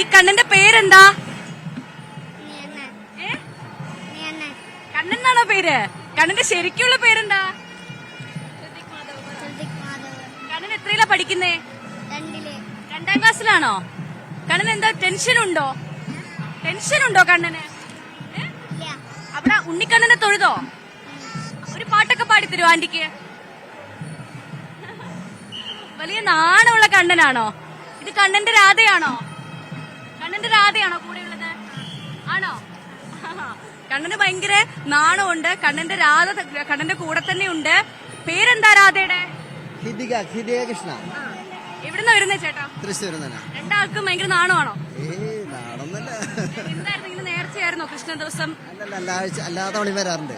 ഈ കണ്ണന്റെ പേരെന്താ? കണ്ണൻ എന്നാണോ പേര്? കണ്ണന്റെ ശരിക്കുള്ള പേരെന്താ? കണ്ണൻ എത്രയിലാ പഠിക്കുന്നേ? 2ാം ക്ലാസ്സിലാണോ? കണ്ണൻ എന്താ ടെൻഷൻ ഉണ്ടോ കണ്ണന്? അവിടെ ഉണ്ണിക്കണ്ണനെ തൊഴുതോ? ഒരു പാട്ടൊക്കെ പാടിത്തരുമോ ആന്റിക്ക്? വലിയ നാണമുള്ള കണ്ണനാണോ ഇത്? കണ്ണന്റെ രാധയാണോ കൂടെയുള്ളത്? ആണോ? കണ്ണന് ഭയങ്കര നാണമുണ്ട്. കണ്ണന്റെ രാധ കണ്ണന്റെ കൂടെ തന്നെ ഉണ്ട്. പേരെന്താ രാധയുടെ? കൃഷ്ണ. എവിടുന്നാ വരുന്നേ ചേട്ടാ? തൃശ്ശൂർ. രണ്ടാൾക്കും ഭയങ്കര നാണമാണോ? നാണൊന്നല്ല. എന്തായിരുന്നു ഇങ്ങനെ നേർച്ചയായിരുന്നോ കൃഷ്ണ ദിവസം? എല്ലാ തവണയും വരാറുണ്ട്.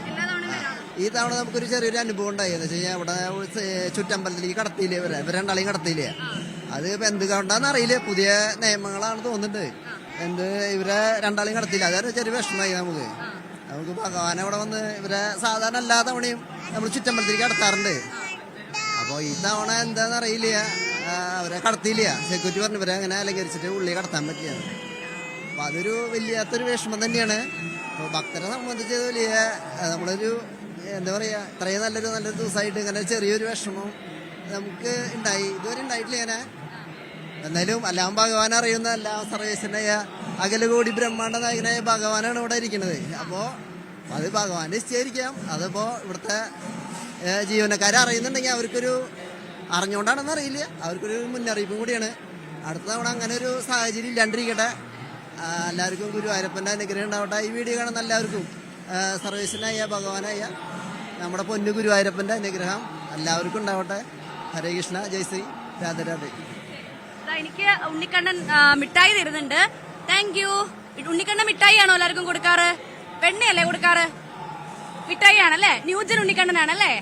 ഈ തവണ നമുക്കൊരു ചെറിയൊരു അനുഭവം ഉണ്ടായി. എന്ന് വെച്ച് കഴിഞ്ഞാൽ ഇവിടെ ചുറ്റമ്പലത്തിലേക്ക് കടത്തിയില്ലേ ഇവരെ രണ്ടാളെയും കടത്തിയില്ലേ. അത് ഇപ്പൊ എന്ത് കണ്ടാന്ന് അറിയില്ല. പുതിയ നിയമങ്ങളാണ് തോന്നുന്നുണ്ട്. ഇവരെ രണ്ടാളെയും കടത്തിയില്ല. അതൊരു ചെറിയ വിഷമമായി നമുക്ക്. ഭഗവാൻ അവിടെ വന്ന് ഇവരെ സാധാരണ എല്ലാ തവണയും നമ്മൾ ചുറ്റമ്പലത്തിലേക്ക് കടത്താറുണ്ട്. അപ്പൊ ഈ തവണ എന്താന്ന് അറിയില്ല, അവരെ കടത്തിയില്ല. സെക്യൂരിറ്റി പറഞ്ഞു ഇവരെ അങ്ങനെ അലങ്കരിച്ചിട്ട് ഉള്ളിൽ കടത്താൻ പറ്റിയ. അപ്പൊ അതൊരു വലിയാത്തൊരു വിഷമം തന്നെയാണ്. അപ്പൊ ഭക്തരെ സംബന്ധിച്ച് വലിയ നമ്മളൊരു എന്താ പറയാ, ഇത്രയും നല്ലൊരു ദിവസമായിട്ട് ഇങ്ങനെ ചെറിയൊരു വിഷമം നമുക്ക് ഉണ്ടായി. ഇതുവരെ ഉണ്ടായിട്ടില്ല ഇങ്ങനെ. എന്നാലും എല്ലാം ഭഗവാൻ അറിയുന്ന എല്ലാ സർവേശ്വരനായ അഖിലകോടി ബ്രഹ്മാണ്ട നായകനായ ഭഗവാനാണ് ഇവിടെ ഇരിക്കുന്നത്. അപ്പോ അത് ഭഗവാൻ നിശ്ചയിരിക്കാം. അതിപ്പോ ഇവിടുത്തെ ജീവനക്കാരെ അറിയുന്നുണ്ടെങ്കിൽ അവർക്കൊരു അറിഞ്ഞുകൊണ്ടാണെന്ന് അറിയില്ല, അവർക്കൊരു മുന്നറിയിപ്പും കൂടിയാണ്. അടുത്ത തവണ അങ്ങനെ ഒരു സാഹചര്യം ഇല്ലാണ്ടിരിക്കട്ടെ. എല്ലാവർക്കും ഗുരുവായൂരപ്പൻ്റെ അനുഗ്രഹം ഉണ്ടാവട്ടെ. ഈ വീഡിയോ കാണുന്ന എല്ലാവർക്കും സർവേശ്വരനായ ഭഗവാനായ നമ്മുടെ പൊന്നു ഗുരുവായൂരപ്പൻ്റെ അനുഗ്രഹം എല്ലാവർക്കും ഉണ്ടാവട്ടെ. ഹരേ കൃഷ്ണ, ജയ് ശ്രീ, രാധേ രാധേ. എനിക്ക് ഉണ്ണിക്കണ്ണൻ മിഠായി തരുന്നുണ്ട്. Thank you. ഉണ്ണിക്കണ്ണൻ മിഠായി ആണോ എല്ലാവർക്കും കൊടുക്കാറ്? വെണ്ണയല്ലേ കൊടുക്കാറ്? മിഠായി ആണല്ലേ? ന്യൂജൻ ഉണ്ണിക്കണ്ണനാണല്ലേ?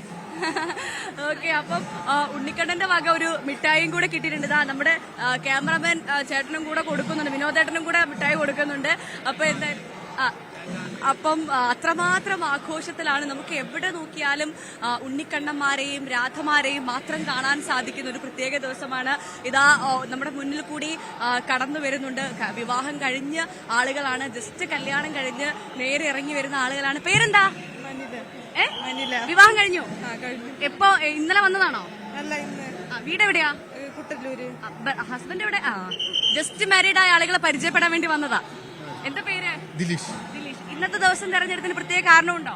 ഓക്കെ. അപ്പം ഉണ്ണിക്കണ്ണന്റെ വക ഒരു മിഠായിയും കൂടെ കിട്ടിയിട്ടുണ്ട്. നമ്മുടെ ക്യാമറമാൻ ചേട്ടനും കൂടെ കൊടുക്കുന്നുണ്ട്, വിനോദേട്ടനും കൂടെ മിഠായി കൊടുക്കുന്നുണ്ട്. അപ്പൊ എന്തായാലും അപ്പം അത്രമാത്രം ആഘോഷത്തിലാണ്. നമുക്ക് എവിടെ നോക്കിയാലും ഉണ്ണിക്കണ്ണന്മാരെയും രാധമാരെയും മാത്രം കാണാൻ സാധിക്കുന്ന ഒരു പ്രത്യേക ദിവസമാണ്. ഇതാ നമ്മുടെ മുന്നിൽ കൂടി കടന്നു വരുന്നുണ്ട്. വിവാഹം കഴിഞ്ഞ ആളുകളാണ്, ജസ്റ്റ് കല്യാണം കഴിഞ്ഞ് നേരെ ഇറങ്ങി വരുന്ന ആളുകളാണ്. പേരെന്താ? വിവാഹം കഴിഞ്ഞു? എപ്പോ? ഇന്നലെ വന്നതാണോ? വീട് എവിടെയാ? കുട്ടല്ലൂര്. ഹസ്ബൻഡ് എവിടെ? ജസ്റ്റ് മാരീഡ് ആയ ആളുകളെ പരിചയപ്പെടാൻ വേണ്ടി വന്നതാ. എന്താ പേര്? ദിലീഷ്. ഇന്നത്തെ ദിവസം തെരഞ്ഞെടുത്തിന് പ്രത്യേക കാരണമുണ്ടോ?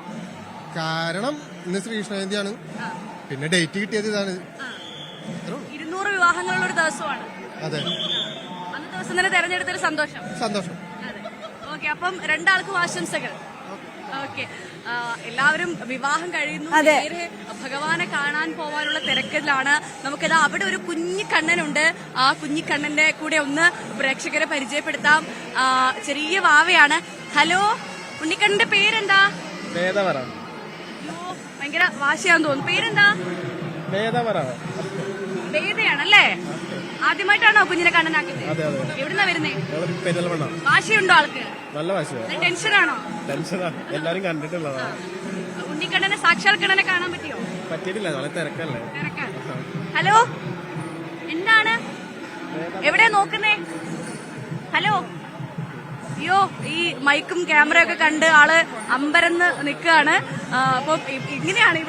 കാരണം ഇന്ന് ശ്രീകൃഷ്ണ ജയന്തിയാണ്, പിന്നെ ഡേറ്റ് കിട്ടിയത് ഇതാണ്. 200 വിവാഹങ്ങളുള്ള ഒരു ദിവസമാണ്. അതെ. അന്ന് ദിവസം തന്നെ തെരഞ്ഞെടുത്തൊരു സന്തോഷം. ഓക്കെ. അപ്പം രണ്ടാൾക്കും ആശംസകൾ. ഓക്കെ. എല്ലാവരും വിവാഹം കഴിയുന്നു, നേരെ ഭഗവാനെ കാണാൻ പോവാനുള്ള തിരക്കിലാണ്. നമുക്കിതാ അവിടെ ഒരു കുഞ്ഞിക്കണ്ണനുണ്ട്. ആ കുഞ്ഞിക്കണ്ണന്റെ കൂടെ ഒന്ന് പ്രേക്ഷകരെ പരിചയപ്പെടുത്താം. ചെറിയ വാവയാണ്. ഹലോ, ഉണ്ണിക്കണ്ണന്റെ പേരെന്താ? ഭയങ്കര വാശിയാന്ന് തോന്നുന്നു. പേരെന്താ? വേദയാണല്ലേ? ആദ്യമായിട്ടാണോ കുഞ്ഞിനെ കണ്ണനാക്കുന്നത്? എവിടുന്നാ വരുന്നേ? വാശിയുണ്ടോ ആൾക്ക്? നല്ല വാശിയാണ്. ടെൻഷനാണോ? എല്ലാരും കണ്ടിട്ടുള്ളതാണ്. ഉണ്ണിക്കണ്ണനെ സാക്ഷാൽ കണ്ണനെ കാണാൻ പറ്റിയോ? പറ്റിയിട്ടില്ല, വളരെ തിരക്കല്ലേ. ഹലോ, എന്താണ് എവിടെയാ നോക്കുന്നേ? ഹലോ. അയ്യോ, ഈ മൈക്കും ക്യാമറയൊക്കെ കണ്ട് ആള് അമ്പരന്ന് നിൽക്കുകയാണ്. അപ്പൊ ഇങ്ങനെയാണ്